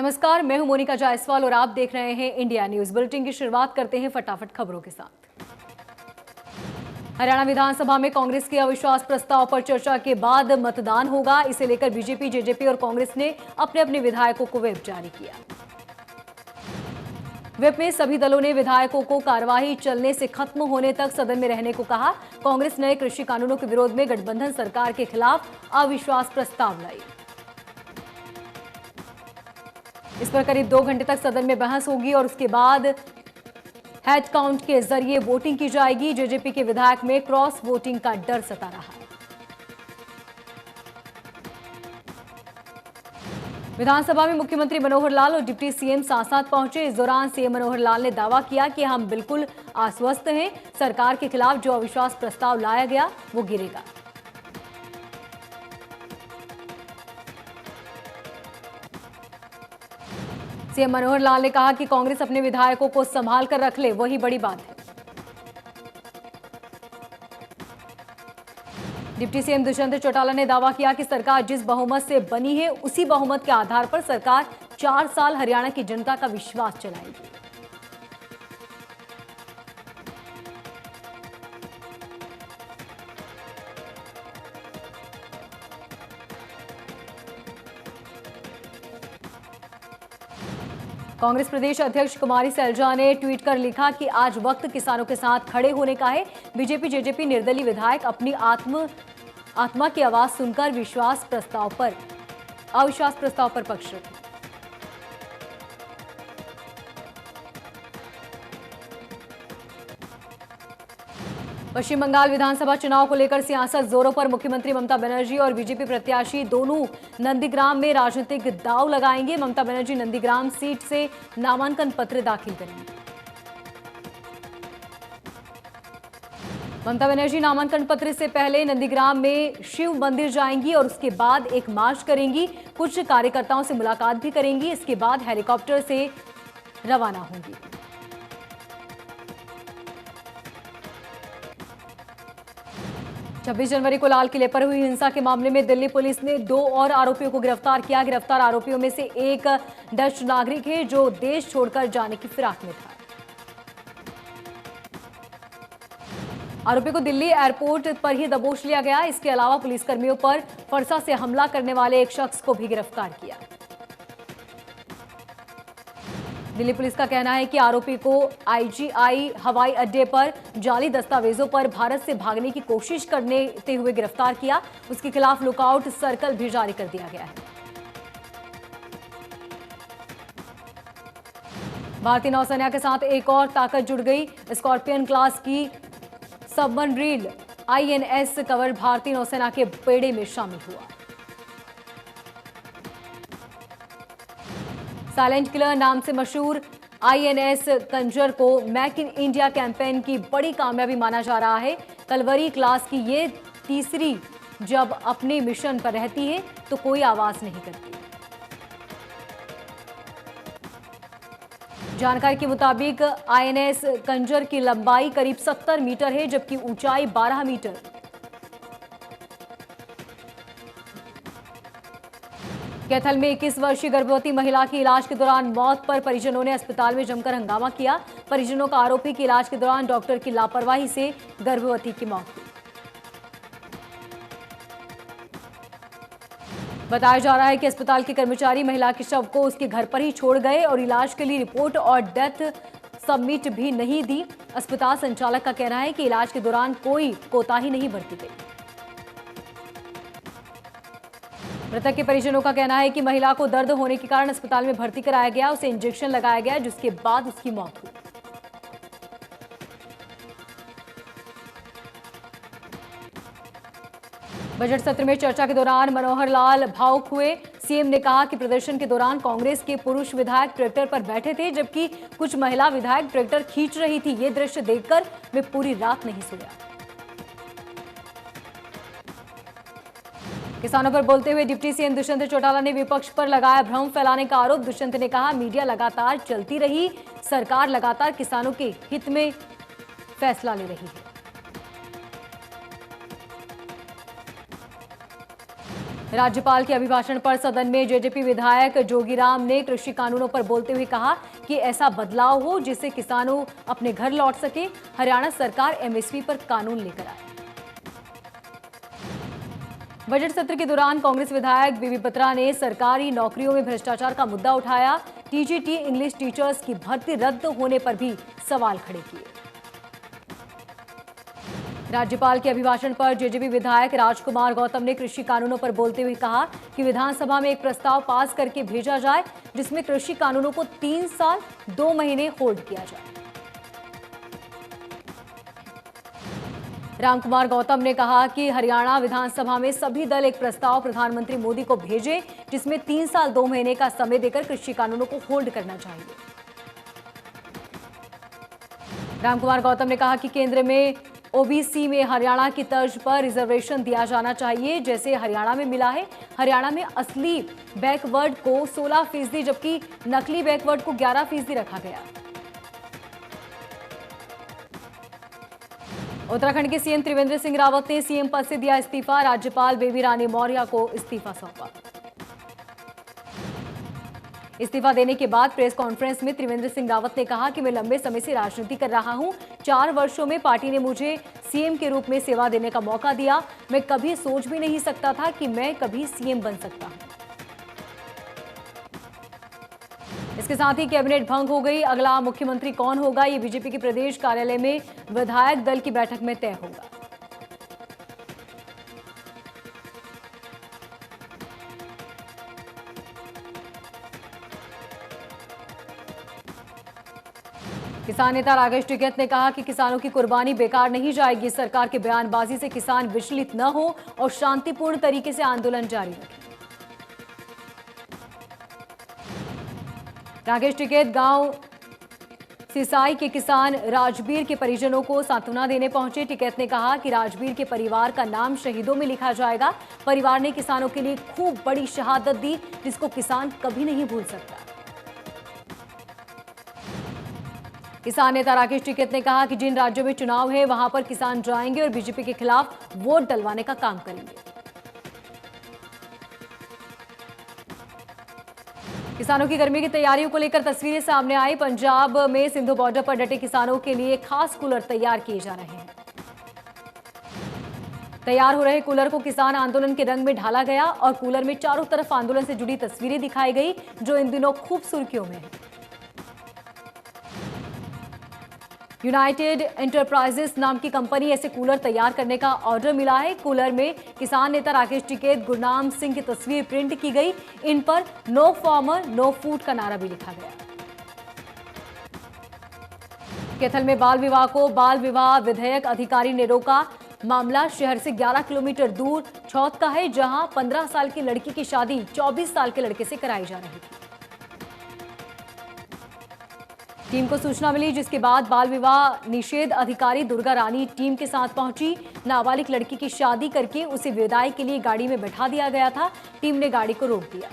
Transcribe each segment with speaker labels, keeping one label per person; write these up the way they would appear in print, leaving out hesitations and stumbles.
Speaker 1: नमस्कार, मैं हूं मोनिका जायसवाल और आप देख रहे हैं इंडिया न्यूज बुलेटिन की शुरुआत करते हैं फटाफट खबरों के साथ। हरियाणा विधानसभा में कांग्रेस के अविश्वास प्रस्ताव पर चर्चा के बाद मतदान होगा। इसे लेकर बीजेपी, जेजेपी और कांग्रेस ने अपने अपने विधायकों को व्हिप जारी किया। व्हिप में सभी दलों ने विधायकों को कार्यवाही चलने से खत्म होने तक सदन में रहने को कहा। कांग्रेस नए कृषि कानूनों के विरोध में गठबंधन सरकार के खिलाफ अविश्वास प्रस्ताव लाई। इस पर करीब 2 घंटे तक सदन में बहस होगी और उसके बाद हेड काउंट के जरिए वोटिंग की जाएगी। जेजेपी के विधायक में क्रॉस वोटिंग का डर सता रहा है। विधानसभा में मुख्यमंत्री मनोहर लाल और डिप्टी सीएम साथ साथ पहुंचे। इस दौरान सीएम मनोहर लाल ने दावा किया कि हम बिल्कुल आश्वस्त हैं, सरकार के खिलाफ जो अविश्वास प्रस्ताव लाया गया वो गिरेगा। सीएम मनोहर लाल ने कहा कि कांग्रेस अपने विधायकों को संभाल कर रख ले, वही बड़ी बात है। डिप्टी सीएम दुष्यंत चौटाला ने दावा किया कि सरकार जिस बहुमत से बनी है उसी बहुमत के आधार पर सरकार 4 साल हरियाणा की जनता का विश्वास जलाएगी। कांग्रेस प्रदेश अध्यक्ष कुमारी सैलजा ने ट्वीट कर लिखा कि आज वक्त किसानों के साथ खड़े होने का है। बीजेपी, जेजेपी निर्दलीय विधायक अपनी आत्मा की आवाज सुनकर अविश्वास प्रस्ताव पर पक्ष रखें। पश्चिम बंगाल विधानसभा चुनाव को लेकर सियासत जोरों पर। मुख्यमंत्री ममता बनर्जी और बीजेपी प्रत्याशी दोनों नंदीग्राम में राजनीतिक दांव लगाएंगे। ममता बनर्जी नंदीग्राम सीट से नामांकन पत्र दाखिल करेंगे। ममता बनर्जी नामांकन पत्र से पहले नंदीग्राम में शिव मंदिर जाएंगी और उसके बाद एक मार्च करेंगी। कुछ कार्यकर्ताओं से मुलाकात भी करेंगी। इसके बाद हेलीकॉप्टर से रवाना होंगी। 26 जनवरी को लाल किले पर हुई हिंसा के मामले में दिल्ली पुलिस ने 2 और आरोपियों को गिरफ्तार किया। गिरफ्तार आरोपियों में से एक डच नागरिक है जो देश छोड़कर जाने की फिराक में था। आरोपी को दिल्ली एयरपोर्ट पर ही दबोच लिया गया। इसके अलावा पुलिसकर्मियों पर फरसा से हमला करने वाले एक शख्स को भी गिरफ्तार किया। दिल्ली पुलिस का कहना है कि आरोपी को आईजीआई हवाई अड्डे पर जाली दस्तावेजों पर भारत से भागने की कोशिश करते हुए गिरफ्तार किया। उसके खिलाफ लुकआउट सर्कल भी जारी कर दिया गया है। भारतीय नौसेना के साथ एक और ताकत जुड़ गई। स्कॉर्पियन क्लास की सबमरीन आईएनएस कवर भारतीय नौसेना के बेड़े में शामिल हुआ। साइलेंट किलर नाम से मशहूर आईएनएस कंजर को मेक इन इंडिया कैंपेन की बड़ी कामयाबी माना जा रहा है। कलवरी क्लास की ये तीसरी जब अपने मिशन पर रहती है तो कोई आवाज नहीं करती। जानकारी के मुताबिक आईएनएस कंजर की लंबाई करीब 70 मीटर है जबकि ऊंचाई 12 मीटर। कैथल में 21 वर्षीय गर्भवती महिला की इलाज के दौरान मौत पर परिजनों ने अस्पताल में जमकर हंगामा किया। परिजनों का आरोप है कि इलाज के दौरान डॉक्टर की लापरवाही से गर्भवती की मौत हुई। बताया जा रहा है कि अस्पताल के कर्मचारी महिला के शव को उसके घर पर ही छोड़ गए और इलाज के लिए रिपोर्ट और डेथ सबमिट भी नहीं दी। अस्पताल संचालक का कहना है कि इलाज के दौरान कोई कोताही नहीं बरती गई। मृतक के परिजनों का कहना है कि महिला को दर्द होने के कारण अस्पताल में भर्ती कराया गया। उसे इंजेक्शन लगाया गया जिसके बाद उसकी मौत हुई। बजट सत्र में चर्चा के दौरान मनोहर लाल भावुक हुए। सीएम ने कहा कि प्रदर्शन के दौरान कांग्रेस के पुरुष विधायक ट्रैक्टर पर बैठे थे जबकि कुछ महिला विधायक ट्रैक्टर खींच रही थी। ये दृश्य देखकर मैं पूरी रात नहीं सोया। किसानों पर बोलते हुए डिप्टी सीएम दुष्यंत चौटाला ने विपक्ष पर लगाया भ्रम फैलाने का आरोप। दुष्यंत ने कहा मीडिया लगातार चलती रही, सरकार लगातार किसानों के हित में फैसला ले रही है। राज्यपाल के अभिभाषण पर सदन में जेजेपी विधायक जोगीराम ने कृषि कानूनों पर बोलते हुए कहा कि ऐसा बदलाव हो जिससे किसानों अपने घर लौट सके। हरियाणा सरकार एमएसपी पर कानून लेकर आए। बजट सत्र के दौरान कांग्रेस विधायक बीबी बत्रा ने सरकारी नौकरियों में भ्रष्टाचार का मुद्दा उठाया। टीजीटी इंग्लिश टीचर्स की भर्ती रद्द होने पर भी सवाल खड़े किए। राज्यपाल के अभिभाषण पर जेजेपी विधायक राजकुमार गौतम ने कृषि कानूनों पर बोलते हुए कहा कि विधानसभा में एक प्रस्ताव पास करके भेजा जाए जिसमें कृषि कानूनों को 3 साल 2 महीने होल्ड किया जाए। रामकुमार गौतम ने कहा कि हरियाणा विधानसभा में सभी दल एक प्रस्ताव प्रधानमंत्री मोदी को भेजे जिसमें 3 साल 2 महीने का समय देकर कृषि कानूनों को होल्ड करना चाहिए। रामकुमार गौतम ने कहा कि केंद्र में ओबीसी में हरियाणा की तर्ज पर रिजर्वेशन दिया जाना चाहिए जैसे हरियाणा में मिला है। हरियाणा में असली बैकवर्ड को 16% जबकि नकली बैकवर्ड को 11% रखा गया। उत्तराखंड के सीएम त्रिवेंद्र सिंह रावत ने सीएम पद से दिया इस्तीफा। राज्यपाल बेबी रानी मौर्य को इस्तीफा सौंपा। इस्तीफा देने के बाद प्रेस कॉन्फ्रेंस में त्रिवेंद्र सिंह रावत ने कहा कि मैं लंबे समय से राजनीति कर रहा हूं। 4 वर्षों में पार्टी ने मुझे सीएम के रूप में सेवा देने का मौका दिया। मैं कभी सोच भी नहीं सकता था कि मैं कभी सीएम बन सकता हूं। इसके साथ ही कैबिनेट भंग हो गई। अगला मुख्यमंत्री कौन होगा ये बीजेपी के प्रदेश कार्यालय में विधायक दल की बैठक में तय होगा। किसान नेता राकेश टिकैत ने कहा कि किसानों की कुर्बानी बेकार नहीं जाएगी। सरकार की बयानबाजी से किसान विचलित न हो और शांतिपूर्ण तरीके से आंदोलन जारी रखें। राकेश टिकैत गांव सिसाई के किसान राजबीर के परिजनों को सांत्वना देने पहुंचे। टिकैत ने कहा कि राजबीर के परिवार का नाम शहीदों में लिखा जाएगा। परिवार ने किसानों के लिए खूब बड़ी शहादत दी जिसको किसान कभी नहीं भूल सकता। किसान नेता राकेश टिकैत ने कहा कि जिन राज्यों में चुनाव है वहां पर किसान जाएंगे और बीजेपी के खिलाफ वोट डलवाने का काम करेंगे। किसानों की गर्मी की तैयारियों को लेकर तस्वीरें सामने आई। पंजाब में सिंधु बॉर्डर पर डटे किसानों के लिए खास कूलर तैयार किए जा रहे हैं। तैयार हो रहे कूलर को किसान आंदोलन के रंग में ढाला गया और कूलर में चारों तरफ आंदोलन से जुड़ी तस्वीरें दिखाई गई जो इन दिनों खूब सुर्खियों में है। यूनाइटेड एंटरप्राइजेस नाम की कंपनी ऐसे कूलर तैयार करने का ऑर्डर मिला है। कूलर में किसान नेता राकेश टिकैत, गुरनाम सिंह की तस्वीर प्रिंट की गई। इन पर नो फार्मर नो फूड का नारा भी लिखा गया। कैथल में बाल विवाह को बाल विवाह विधेयक अधिकारी ने रोका। मामला शहर से 11 किलोमीटर दूर छौत का है जहां 15 साल की लड़की की शादी 24 साल के लड़के से कराई जा रही थी। टीम को सूचना मिली जिसके बाद बाल विवाह निषेध अधिकारी दुर्गा रानी टीम के साथ पहुंची। नाबालिग लड़की की शादी करके उसे विदाई के लिए गाड़ी में बैठा दिया गया था। टीम ने गाड़ी को रोक दिया।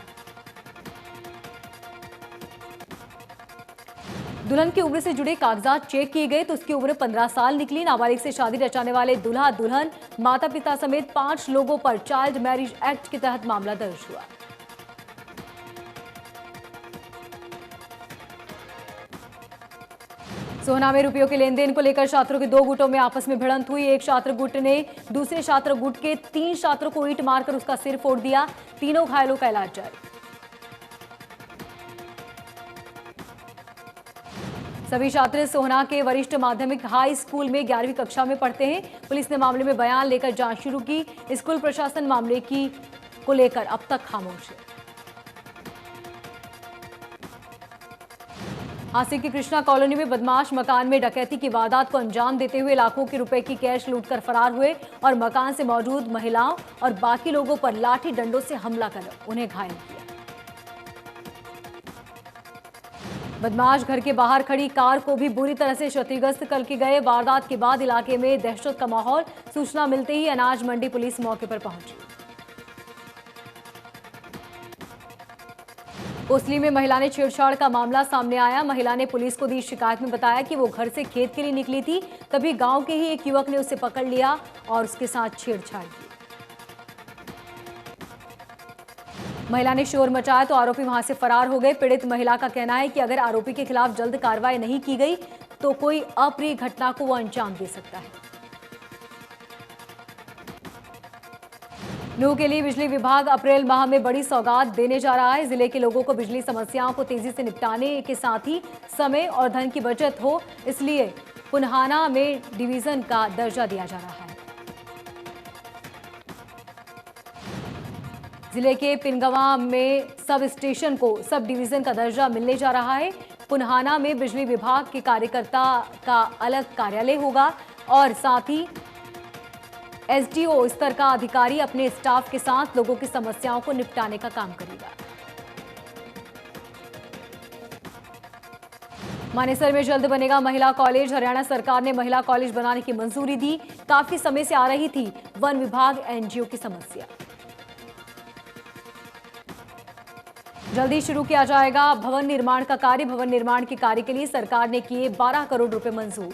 Speaker 1: दुल्हन की उम्र से जुड़े कागजात चेक किए गए तो उसकी उम्र 15 साल निकली। नाबालिग से शादी रचाने वाले दूल्हा दुल्हन माता पिता समेत 5 लोगों पर चाइल्ड मैरिज एक्ट के तहत मामला दर्ज हुआ। सोहना में रुपयों के लेन देन को लेकर छात्रों के 2 गुटों में आपस में भिड़ंत हुई। एक छात्र गुट ने दूसरे छात्र गुट के 3 छात्रों को ईंट मारकर उसका सिर फोड़ दिया। तीनों घायलों का इलाज जारी। सभी छात्र सोहना के वरिष्ठ माध्यमिक हाई स्कूल में 11वीं कक्षा में पढ़ते हैं। पुलिस ने मामले में बयान लेकर जांच शुरू की। स्कूल प्रशासन मामले को लेकर अब तक खामोश है। हांसी की कृष्णा कॉलोनी में बदमाश मकान में डकैती की वारदात को अंजाम देते हुए लाखों के रुपए की कैश लूटकर फरार हुए और मकान से मौजूद महिलाओं और बाकी लोगों पर लाठी डंडों से हमला कर उन्हें घायल किया। बदमाश घर के बाहर खड़ी कार को भी बुरी तरह से क्षतिग्रस्त करके गए। वारदात के बाद इलाके में दहशत का माहौल। सूचना मिलते ही अनाज मंडी पुलिस मौके पर पहुंची। कोसली में महिला ने छेड़छाड़ का मामला सामने आया। महिला ने पुलिस को दी शिकायत में बताया कि वो घर से खेत के लिए निकली थी, तभी गांव के ही एक युवक ने उसे पकड़ लिया और उसके साथ छेड़छाड़ की। महिला ने शोर मचाया तो आरोपी वहां से फरार हो गए। पीड़ित महिला का कहना है कि अगर आरोपी के खिलाफ जल्द कार्रवाई नहीं की गई तो कोई अप्रिय घटना को वो अंजाम दे सकता है। नूह के लिए बिजली विभाग अप्रैल माह में बड़ी सौगात देने जा रहा है। जिले के लोगों को बिजली समस्याओं को तेजी से निपटाने के साथ ही समय और धन की बचत हो, इसलिए पुन्हाना में डिवीजन का दर्जा दिया जा रहा है। जिले के पिनगवा में सब स्टेशन को सब डिवीजन का दर्जा मिलने जा रहा है। पुन्हाना में बिजली विभाग के कार्यकर्ता का अलग कार्यालय होगा और साथ ही एसडीओ स्तर का अधिकारी अपने स्टाफ के साथ लोगों की समस्याओं को निपटाने का काम करेगा। मानेसर में जल्द बनेगा महिला कॉलेज। हरियाणा सरकार ने महिला कॉलेज बनाने की मंजूरी दी। काफी समय से आ रही थी वन विभाग एनजीओ की समस्या। जल्दी शुरू किया जाएगा भवन निर्माण का कार्य। भवन निर्माण के कार्य के लिए सरकार ने किए 12 करोड़ रुपए मंजूर।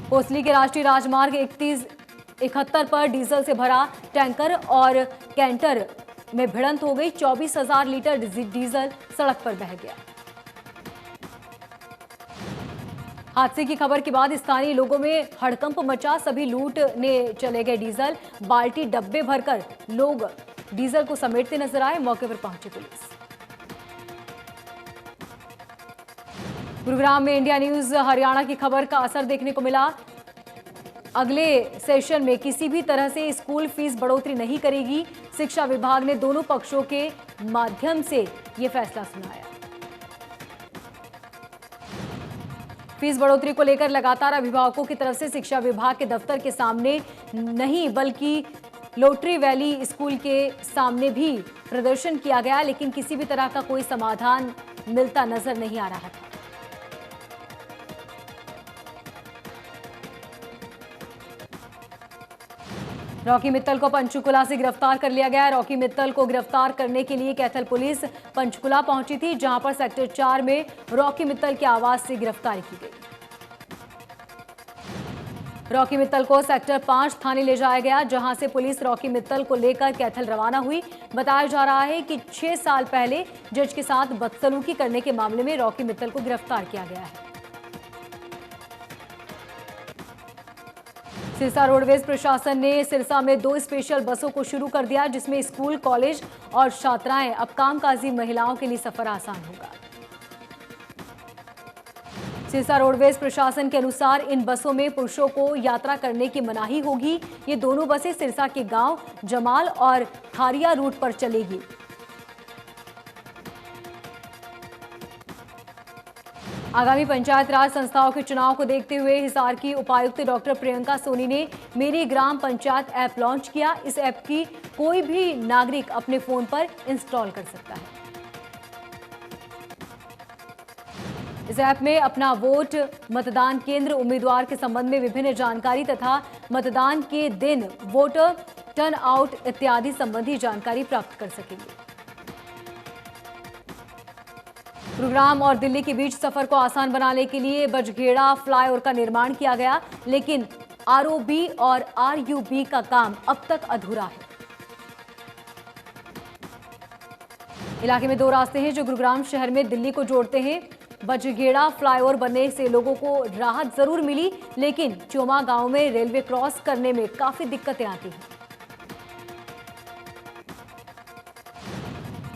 Speaker 1: कोसली के राष्ट्रीय राजमार्ग 3171 पर डीजल से भरा टैंकर और कैंटर में भिड़ंत हो गई। 24,000 लीटर डीजल सड़क पर बह गया। हादसे की खबर के बाद स्थानीय लोगों में हड़कंप मचा। सभी लूटने चले गए डीजल। बाल्टी डब्बे भरकर लोग डीजल को समेटते नजर आए। मौके पर पहुंची पुलिस। गुरुग्राम में इंडिया न्यूज हरियाणा की खबर का असर देखने को मिला। अगले सेशन में किसी भी तरह से स्कूल फीस बढ़ोतरी नहीं करेगी। शिक्षा विभाग ने दोनों पक्षों के माध्यम से यह फैसला सुनाया। फीस बढ़ोतरी को लेकर लगातार अभिभावकों की तरफ से शिक्षा विभाग के दफ्तर के सामने नहीं बल्कि लोटरी वैली स्कूल के सामने भी प्रदर्शन किया गया, लेकिन किसी भी तरह का कोई समाधान मिलता नजर नहीं आ रहा था। रॉकी मित्तल को पंचकुला से गिरफ्तार कर लिया गया है। रॉकी मित्तल को गिरफ्तार करने के लिए कैथल पुलिस पंचकुला पहुंची थी, जहां पर सेक्टर 4 में रॉकी मित्तल के आवास से गिरफ्तारी की गई। रॉकी मित्तल को सेक्टर 5 थाने ले जाया गया, जहां से पुलिस रॉकी मित्तल को लेकर कैथल रवाना हुई। बताया जा रहा है कि 6 साल पहले जज के साथ बदसलूकी करने के मामले में रॉकी मित्तल को गिरफ्तार किया गया है। सिरसा रोडवेज प्रशासन ने सिरसा में 2 स्पेशल बसों को शुरू कर दिया, जिसमें स्कूल, कॉलेज और छात्राएं अब कामकाजी महिलाओं के लिए सफर आसान होगा। सिरसा रोडवेज प्रशासन के अनुसार इन बसों में पुरुषों को यात्रा करने की मनाही होगी। ये दोनों बसें सिरसा के गांव जमाल और खारिया रूट पर चलेगी। आगामी पंचायत राज संस्थाओं के चुनाव को देखते हुए हिसार की उपायुक्त डॉक्टर प्रियंका सोनी ने मेरी ग्राम पंचायत ऐप लॉन्च किया। इस ऐप की कोई भी नागरिक अपने फोन पर इंस्टॉल कर सकता है। इस ऐप में अपना वोट, मतदान केंद्र, उम्मीदवार के संबंध में विभिन्न जानकारी तथा मतदान के दिन वोटर टर्न आउट इत्यादि संबंधी जानकारी प्राप्त कर सकेंगे। गुरुग्राम और दिल्ली के बीच सफर को आसान बनाने के लिए बजघेड़ा फ्लाईओवर का निर्माण किया गया, लेकिन आरओबी और आरयूबी का काम अब तक अधूरा है। इलाके में 2 रास्ते हैं जो गुरुग्राम शहर में दिल्ली को जोड़ते हैं। बजघेड़ा फ्लाईओवर बनने से लोगों को राहत जरूर मिली, लेकिन चोमा गांव में रेलवे क्रॉस करने में काफी दिक्कतें आती हैं।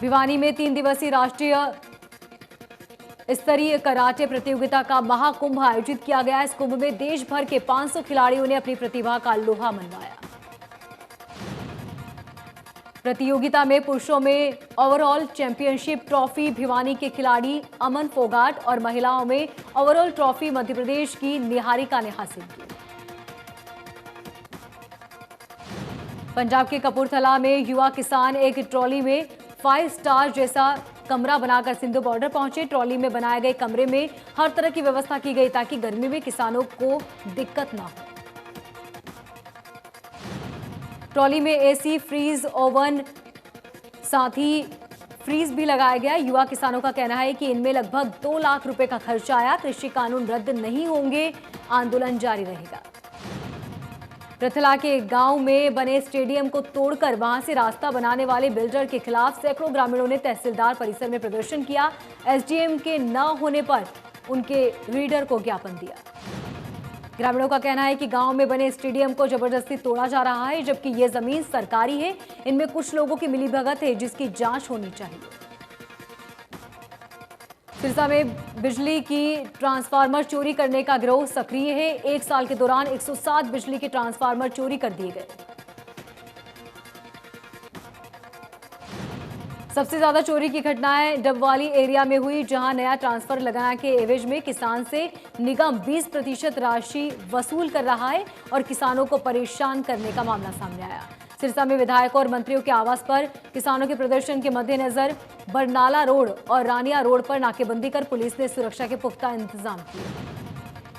Speaker 1: भिवानी में 3 दिवसीय राष्ट्रीय स्तरीय कराटे प्रतियोगिता का महाकुंभ आयोजित किया गया। इस कुंभ में देश भर के 500 खिलाड़ियों ने अपनी प्रतिभा का लोहा मनवाया। प्रतियोगिता में पुरुषों में ओवरऑल चैंपियनशिप ट्रॉफी भिवानी के खिलाड़ी अमन फोगाट और महिलाओं में ओवरऑल ट्रॉफी मध्य प्रदेश की निहारिका ने हासिल की। पंजाब के कपूरथला में युवा किसान एक ट्रॉली में 5 स्टार जैसा कमरा बनाकर सिंधु बॉर्डर पहुंचे। ट्रॉली में बनाए गए कमरे में हर तरह की व्यवस्था की गई ताकि गर्मी में किसानों को दिक्कत ना हो। ट्रॉली में एसी, फ्रीज, ओवन, साथ ही फ्रीज भी लगाया गया। युवा किसानों का कहना है कि इनमें लगभग 2 लाख रुपए का खर्च आया। कृषि कानून रद्द नहीं होंगे, आंदोलन जारी रहेगा। पृथला के गांव में बने स्टेडियम को तोड़कर वहां से रास्ता बनाने वाले बिल्डर के खिलाफ सैकड़ों ग्रामीणों ने तहसीलदार परिसर में प्रदर्शन किया। एसडीएम के न होने पर उनके रीडर को ज्ञापन दिया। ग्रामीणों का कहना है कि गांव में बने स्टेडियम को जबरदस्ती तोड़ा जा रहा है, जबकि ये जमीन सरकारी है। इनमें कुछ लोगों की मिलीभगत है, जिसकी जांच होनी चाहिए। सिरसा में बिजली की ट्रांसफार्मर चोरी करने का गिरोह सक्रिय है। एक साल के दौरान 107 बिजली के ट्रांसफार्मर चोरी कर दिए गए। सबसे ज्यादा चोरी की घटनाएं डबवाली एरिया में हुई, जहां नया ट्रांसफर लगाने के एवज में किसान से निगम 20% राशि वसूल कर रहा है और किसानों को परेशान करने का मामला सामने आया। सिरसा में विधायकों और मंत्रियों के आवास पर किसानों के प्रदर्शन के मद्देनजर बरनाला रोड और रानिया रोड पर नाकेबंदी कर पुलिस ने सुरक्षा के पुख्ता इंतजाम किए।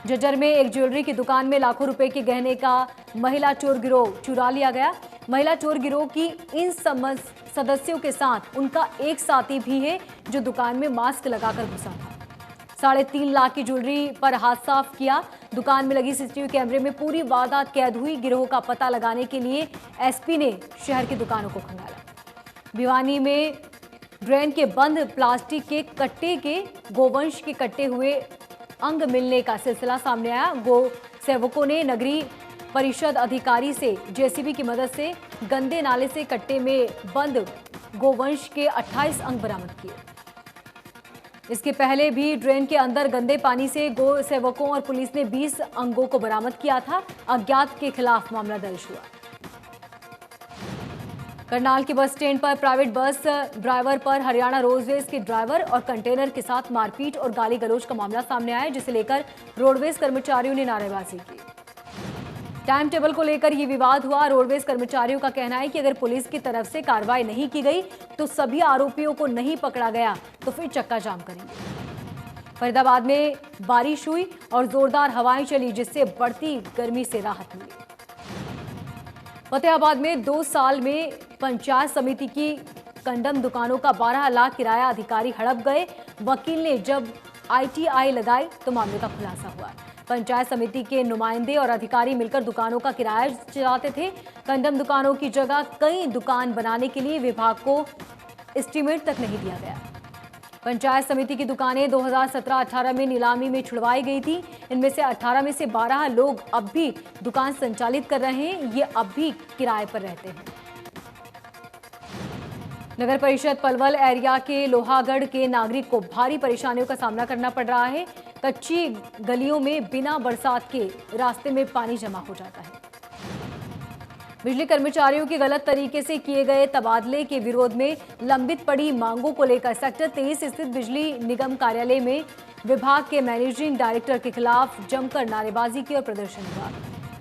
Speaker 1: झज्जर में एक ज्वेलरी की दुकान में लाखों रुपए के गहने का महिला चोर गिरोह चुरा लिया गया। महिला चोर गिरोह की इन सदस्यों के साथ उनका एक साथी भी है, जो दुकान में मास्क लगाकर घुसा था। 3.5 लाख की ज्वेलरी पर हाथ साफ किया। दुकान में लगी सीसीटीवी कैमरे में पूरी वारदात कैद हुई। गिरोह का पता लगाने के लिए एसपी ने शहर की दुकानों को खंगाला। भिवानी में ड्रेन के बंद प्लास्टिक के कट्टे के गोवंश के कट्टे हुए अंग मिलने का सिलसिला सामने आया। गौ सेवकों ने नगरीय परिषद अधिकारी से जेसीबी की मदद से गंदे नाले से कट्टे में बंद गोवंश के 28 अंग बरामद किए। इसके पहले भी ड्रेन के अंदर गंदे पानी से गौ सेवकों और पुलिस ने 20 अंगों को बरामद किया था। अज्ञात के खिलाफ मामला दर्ज हुआ। करनाल के बस स्टैंड पर प्राइवेट बस ड्राइवर पर हरियाणा रोडवेज के ड्राइवर और कंटेनर के साथ मारपीट और गाली गलौज का मामला सामने आया, जिसे लेकर रोडवेज कर्मचारियों ने नारेबाजी की। टाइम टेबल को लेकर यह विवाद हुआ। रोडवेज कर्मचारियों का कहना है कि अगर पुलिस की तरफ से कार्रवाई नहीं की गई तो सभी आरोपियों को नहीं पकड़ा गया तो फिर चक्का जाम करेंगे। फरीदाबाद में बारिश हुई और जोरदार हवाएं चली, जिससे बढ़ती गर्मी से राहत मिली। फतेहाबाद में 2 साल में पंचायत समिति की कंडम दुकानों का 12 लाख किराया अधिकारी हड़प गए। वकील ने जब ITI लगाई तो मामले का खुलासा हुआ। पंचायत समिति के नुमाइंदे और अधिकारी मिलकर दुकानों का किराया चलाते थे। कंडम दुकानों की जगह कई दुकान बनाने के लिए विभाग को एस्टीमेट तक नहीं दिया गया। पंचायत समिति की दुकानें 2017-18 में नीलामी में छुड़वाई गई थी। इनमें से 18 में से 12 लोग अब भी दुकान संचालित कर रहे हैं। ये अब भी किराए पर रहते हैं। नगर परिषद पलवल एरिया के लोहागढ़ के नागरिक को भारी परेशानियों का सामना करना पड़ रहा है। कच्ची गलियों में बिना बरसात के रास्ते में पानी जमा हो जाता है। बिजली कर्मचारियों के गलत तरीके से किए गए तबादले के विरोध में लंबित पड़ी मांगों को लेकर सेक्टर 23 स्थित बिजली निगम कार्यालय में विभाग के मैनेजिंग डायरेक्टर के खिलाफ जमकर नारेबाजी की और प्रदर्शन हुआ।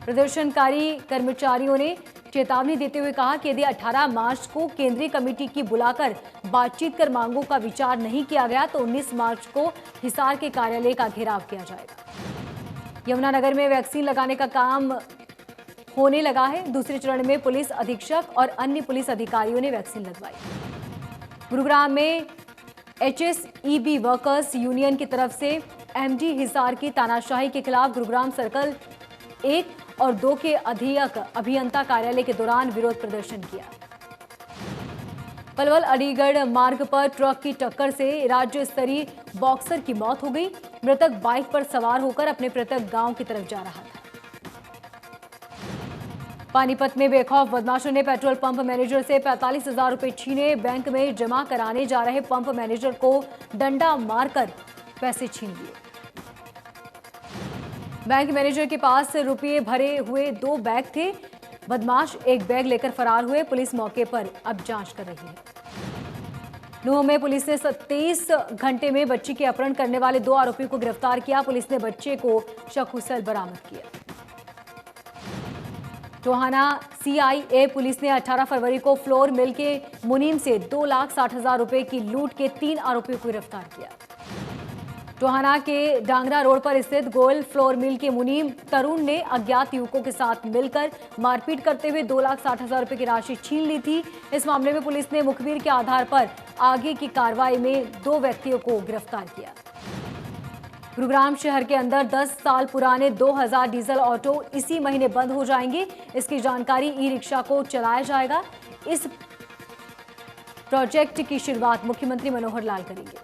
Speaker 1: प्रदर्शनकारी कर्मचारियों ने चेतावनी देते हुए कहा कि यदि 18 मार्च को केंद्रीय कमेटी की बुलाकर बातचीत कर मांगों का विचार नहीं किया गया तो 19 मार्च को हिसार के कार्यालय का घेराव किया जाएगा। यमुनानगर में वैक्सीन लगाने का काम होने लगा है। दूसरे चरण में पुलिस अधीक्षक और अन्य पुलिस अधिकारियों ने वैक्सीन लगवाई। गुरुग्राम में HSEB वर्कर्स यूनियन की तरफ से MD हिसार की तानाशाही के खिलाफ गुरुग्राम सर्कल 1 और 2 के अभियंता कार्यालय के दौरान विरोध प्रदर्शन किया। पलवल अलीगढ़ मार्ग पर ट्रक की टक्कर से राज्य स्तरीय बॉक्सर की मौत हो गई। मृतक बाइक पर सवार होकर अपने मृतक गांव की तरफ जा रहा था। पानीपत में बेखौफ बदमाशों ने पेट्रोल पंप मैनेजर से 45,000 रुपए छीने। बैंक में जमा कराने जा रहे पंप मैनेजर को डंडा मारकर पैसे छीन लिए। बैंक मैनेजर के पास रुपये भरे हुए 2 बैग थे। बदमाश एक बैग लेकर फरार हुए। पुलिस मौके पर अब जांच कर रही है। नूंह में पुलिस ने 23 घंटे में बच्ची के अपहरण करने वाले 2 आरोपियों को गिरफ्तार किया। पुलिस ने बच्चे को सकुशल बरामद किया। टोहाना CIA पुलिस ने 18 फरवरी को फ्लोर मिल के मुनीम से 2,60,000 रुपए की लूट के 3 आरोपियों को गिरफ्तार किया। टोहाना के डांगरा रोड पर स्थित गोयल फ्लोर मिल के मुनीम तरुण ने अज्ञात युवकों के साथ मिलकर मारपीट करते हुए 2,60,000 रुपए की राशि छीन ली थी। इस मामले में पुलिस ने मुखबिर के आधार पर आगे की कार्रवाई में 2 व्यक्तियों को गिरफ्तार किया। गुरुग्राम शहर के अंदर 10 साल पुराने 2000 डीजल ऑटो इसी महीने बंद हो जाएंगे। इसकी जानकारी ई रिक्शा को चलाया जाएगा। इस प्रोजेक्ट की शुरुआत मुख्यमंत्री मनोहर लाल करेंगे।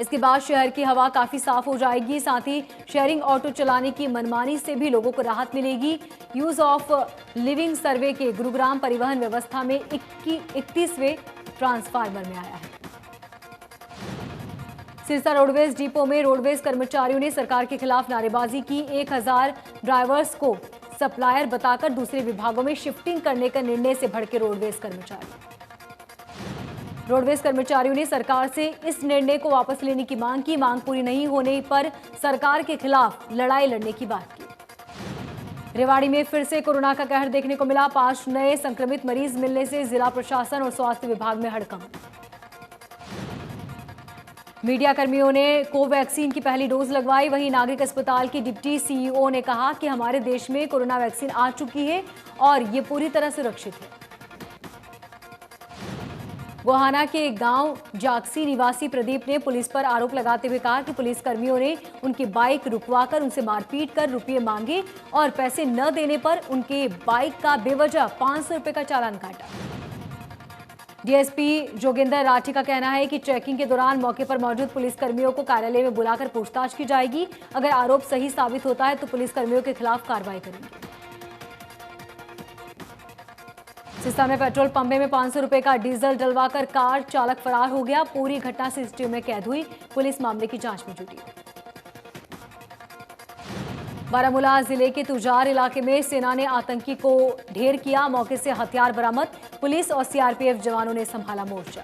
Speaker 1: इसके बाद शहर की हवा काफी साफ हो जाएगी। साथ ही शेयरिंग ऑटो चलाने की मनमानी से भी लोगों को राहत मिलेगी। यूज ऑफ लिविंग सर्वे के गुरुग्राम परिवहन व्यवस्था में 31वें ट्रांसफार्मर में आया है। सिरसा रोडवेज डिपो में रोडवेज कर्मचारियों ने सरकार के खिलाफ नारेबाजी की। 1000 ड्राइवर्स को सप्लायर बताकर दूसरे विभागों में शिफ्टिंग करने का निर्णय से भड़के रोडवेज कर्मचारियों ने सरकार से इस निर्णय को वापस लेने की मांग की। मांग पूरी नहीं होने पर सरकार के खिलाफ लड़ाई लड़ने की बात की। रेवाड़ी में फिर से कोरोना का कहर देखने को मिला। 5 नए संक्रमित मरीज मिलने से जिला प्रशासन और स्वास्थ्य विभाग में हड़कंप। मीडिया कर्मियों ने कोवैक्सीन की पहली डोज लगवाई। वहीं नागरिक अस्पताल की डिप्टी सीईओ ने कहा कि हमारे देश में कोरोना वैक्सीन आ चुकी है और ये पूरी तरह सुरक्षित है। गोहाना के गांव जागसी निवासी प्रदीप ने पुलिस पर आरोप लगाते हुए कहा कि पुलिस कर्मियों ने उनकी बाइक रुकवाकर उनसे मारपीट कर रुपये मांगे और पैसे न देने पर उनके बाइक का बेवजह 500 रुपये का चालान काटा। डीएसपी जोगिंदर राठी का कहना है कि चेकिंग के दौरान मौके पर मौजूद पुलिस कर्मियों को कार्यालय में बुलाकर पूछताछ की जाएगी। अगर आरोप सही साबित होता है तो पुलिस कर्मियों के खिलाफ कार्रवाई करेंगे। सिरसा में पेट्रोल पंपे में 500 रुपए का डीजल डलवाकर कार चालक फरार हो गया। पूरी घटना सीसीटीवी में कैद हुई। पुलिस मामले की जांच में जुटी। बारामूला जिले के तुजार इलाके में सेना ने आतंकी को ढेर किया। मौके से हथियार बरामद। पुलिस और सीआरपीएफ जवानों ने संभाला मोर्चा।